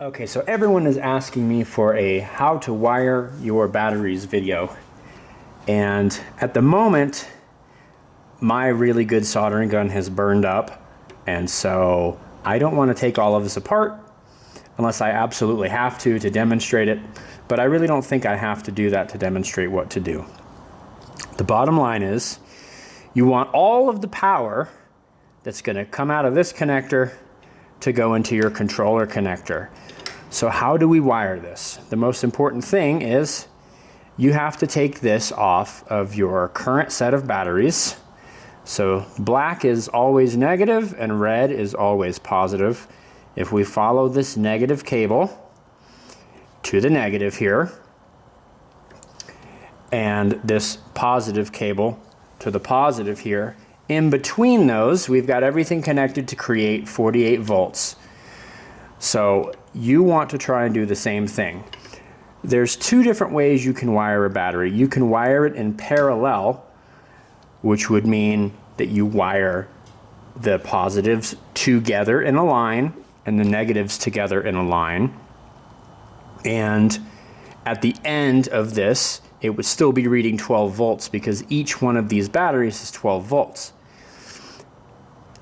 Okay, so everyone is asking me for a how to wire your batteries video. And at the moment, my really good soldering gun has burned up. And so I don't want to take all of this apart unless I absolutely have to demonstrate it. But I really don't think I have to do that to demonstrate what to do. The bottom line is you want all of the power that's going to come out of this connector to go into your controller connector. So how do we wire this? The most important thing is you have to take this off of your current set of batteries. So black is always negative and red is always positive. If we follow this negative cable to the negative here, and this positive cable to the positive here, in between those, we've got everything connected to create 48 volts. So you want to try and do the same thing. There's two different ways you can wire a battery. You can wire it in parallel, which would mean that you wire the positives together in a line and the negatives together in a line. And at the end of this, it would still be reading 12 volts because each one of these batteries is 12 volts.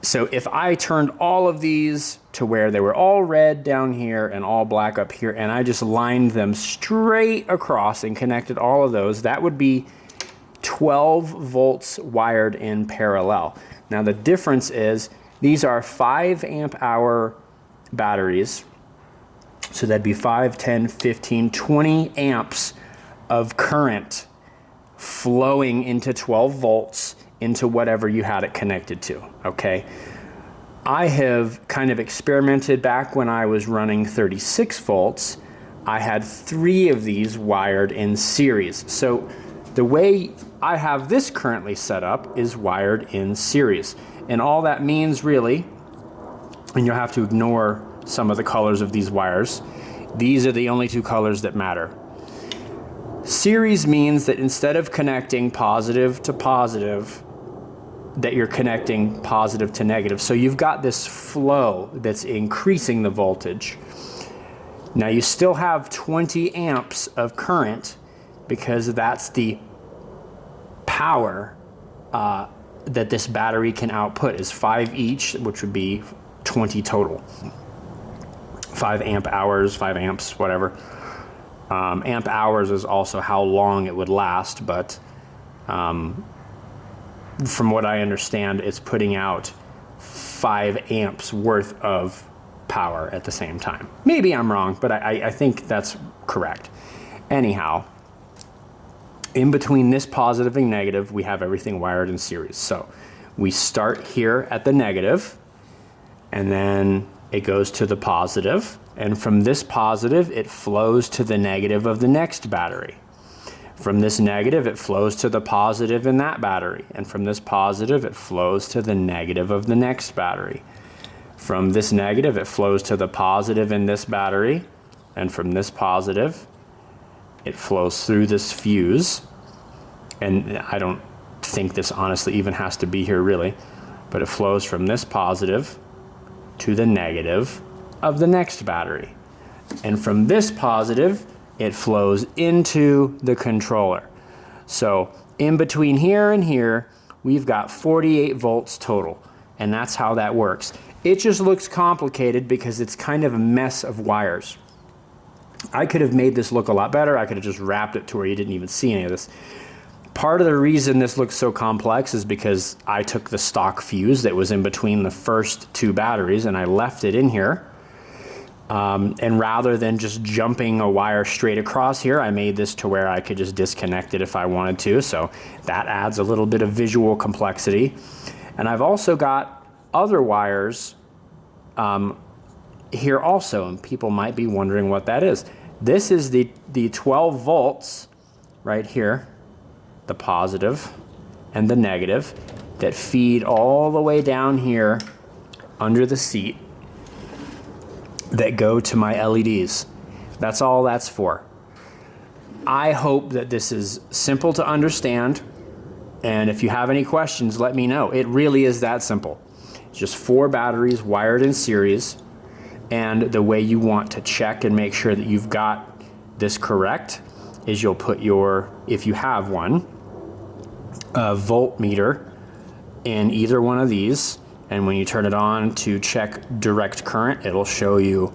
So if I turned all of these to where they were all red down here and all black up here, and I just lined them straight across and connected all of those, that would be 12 volts wired in parallel. Now the difference is these are 5 amp hour batteries. So that'd be 5, 10, 15, 20 amps of current flowing into 12 volts into whatever you had it connected to, okay? I have kind of experimented back when I was running 36 volts. I had 3 of these wired in series. So the way I have this currently set up is wired in series. And all that means really, and you'll have to ignore some of the colors of these wires, these are the only 2 colors that matter. Series means that instead of connecting positive to positive, that you're connecting positive to negative. So you've got this flow that's increasing the voltage. Now you still have 20 amps of current because that's the power that this battery can output is 5 each, which would be 20 total. 5 amp hours, 5 amps, whatever. Amp hours is also how long it would last, but from what I understand, it's putting out 5 amps worth of power at the same time. Maybe I'm wrong, but I think that's correct. Anyhow, in between this positive and negative, we have everything wired in series. So we start here at the negative, and then it goes to the positive, and from this positive, it flows to the negative of the next battery. From this negative, it flows to the positive in that battery. And from this positive, it flows to the negative of the next battery. From this negative, it flows to the positive in this battery. And from this positive, it flows through this fuse. And I don't think this honestly even has to be here really, but it flows from this positive to the negative of the next battery. And from this positive, it flows into the controller. So in between here and here, we've got 48 volts total, and that's how that works. It just looks complicated because it's kind of a mess of wires. I could have made this look a lot better. I could have just wrapped it to where you didn't even see any of this. Part of the reason this looks so complex is because I took the stock fuse that was in between the first 2 batteries and I left it in here. And rather than just jumping a wire straight across here, I made this to where I could just disconnect it if I wanted to. So that adds a little bit of visual complexity. And I've also got other wires here also, and people might be wondering what that is. This is the 12 volts right here, the positive and the negative, that feed all the way down here under the seat, that go to my LEDs. That's all that's for. I hope that this is simple to understand, and if you have any questions, let me know. It really is that simple. It's just 4 batteries wired in series, And the way you want to check and make sure that you've got this correct is you'll put your, if you have one, a voltmeter in either one of these, and when you turn it on to check direct current, it'll show you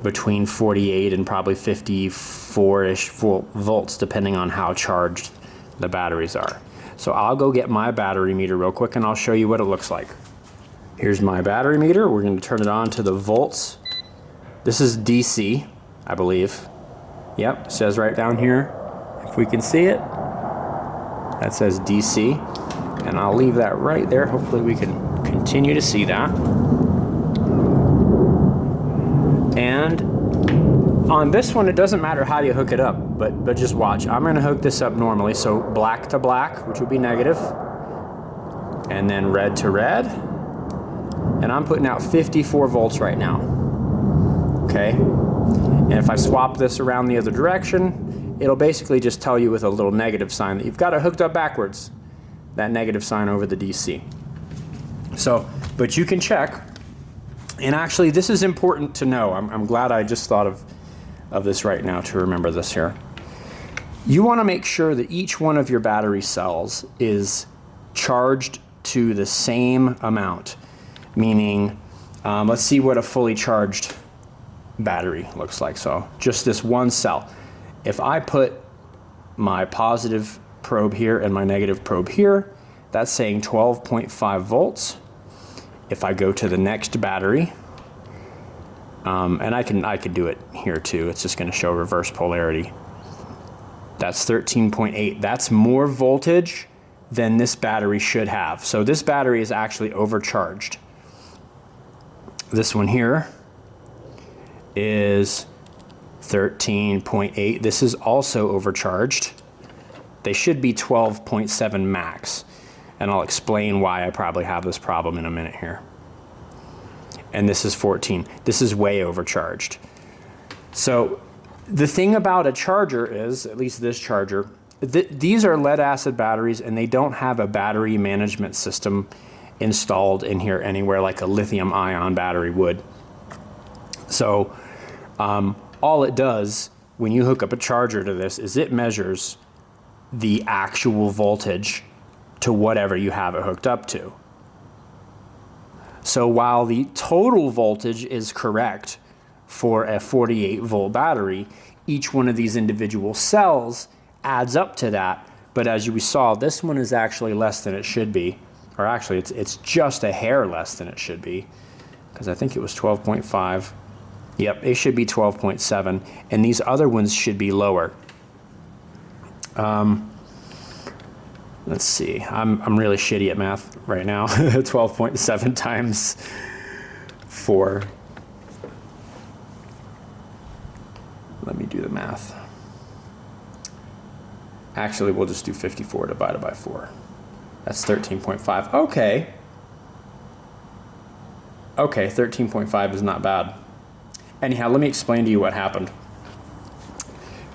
between 48 and probably 54-ish volts, depending on how charged the batteries are. So I'll go get my battery meter real quick and I'll show you what it looks like. Here's my battery meter. We're going to turn it on to the volts. This is DC, I believe. Yep, it says right down here, if we can see it, that says DC. And I'll leave that right there. Hopefully we can continue to see that. And on this one, it doesn't matter how you hook it up, but just watch. I'm gonna hook this up normally. So black to black, which would be negative, and then red to red. And I'm putting out 54 volts right now, okay? And if I swap this around the other direction, it'll basically just tell you with a little negative sign that you've got it hooked up backwards, that negative sign over the DC. So, but you can check, and actually this is important to know. I'm glad I just thought of this right now to remember this here. You wanna make sure that each one of your battery cells is charged to the same amount. Meaning, let's see what a fully charged battery looks like. So just this one cell. If I put my positive probe here and my negative probe here, that's saying 12.5 volts. If I go to the next battery, and I could do it here too. It's just going to show reverse polarity. That's 13.8. That's more voltage than this battery should have. So this battery is actually overcharged. This one here is 13.8. This is also overcharged. They should be 12.7 max. And I'll explain why I probably have this problem in a minute here. And this is 14. This is way overcharged. So the thing about a charger is, at least this charger, these are lead acid batteries and they don't have a battery management system installed in here anywhere like a lithium ion battery would. So all it does when you hook up a charger to this is it measures the actual voltage to whatever you have it hooked up to. So while the total voltage is correct for a 48 volt battery, each one of these individual cells adds up to that. But as we saw, this one is actually less than it should be. Or actually, it's just a hair less than it should be, because I think it was 12.5. Yep, it should be 12.7, and these other ones should be lower. Let's see, I'm really shitty at math right now. 12.7 times 4. Let me do the math. Actually, we'll just do 54 divided by 4. That's 13.5. Okay. Okay, 13.5 is not bad. Anyhow, let me explain to you what happened.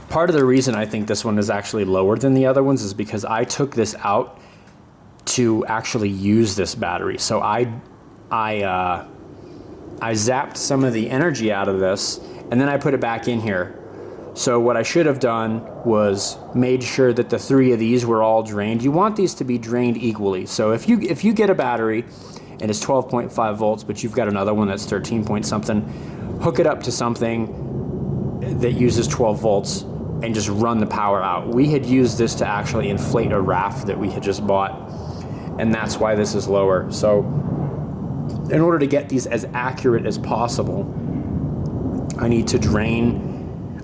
Part of the reason I think this one is actually lower than the other ones is because I took this out to actually use this battery. So I zapped some of the energy out of this and then I put it back in here. So what I should have done was made sure that the 3 of these were all drained. You want these to be drained equally. So if you get a battery and it's 12.5 volts, but you've got another one that's 13 point something, hook it up to something that uses 12 volts and just run the power out. We had used this to actually inflate a raft that we had just bought, and that's why this is lower. So in order to get these as accurate as possible, I need to drain.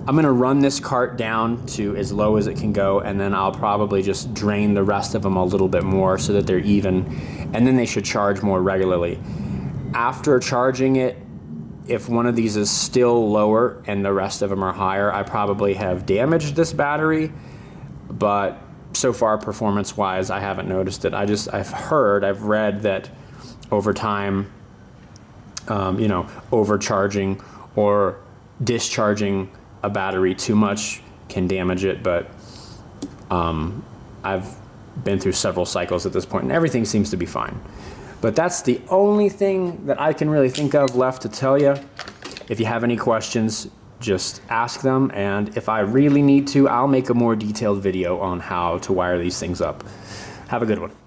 I'm gonna run this cart down to as low as it can go, and then I'll probably just drain the rest of them a little bit more so that they're even, and then they should charge more regularly. After charging it, if one of these is still lower and the rest of them are higher, I probably have damaged this battery, but so far performance-wise, I haven't noticed it. I've read that over time, overcharging or discharging a battery too much can damage it, but I've been through several cycles at this point and everything seems to be fine. But that's the only thing that I can really think of left to tell you. If you have any questions, just ask them, and if I really need to, I'll make a more detailed video on how to wire these things up. Have a good one.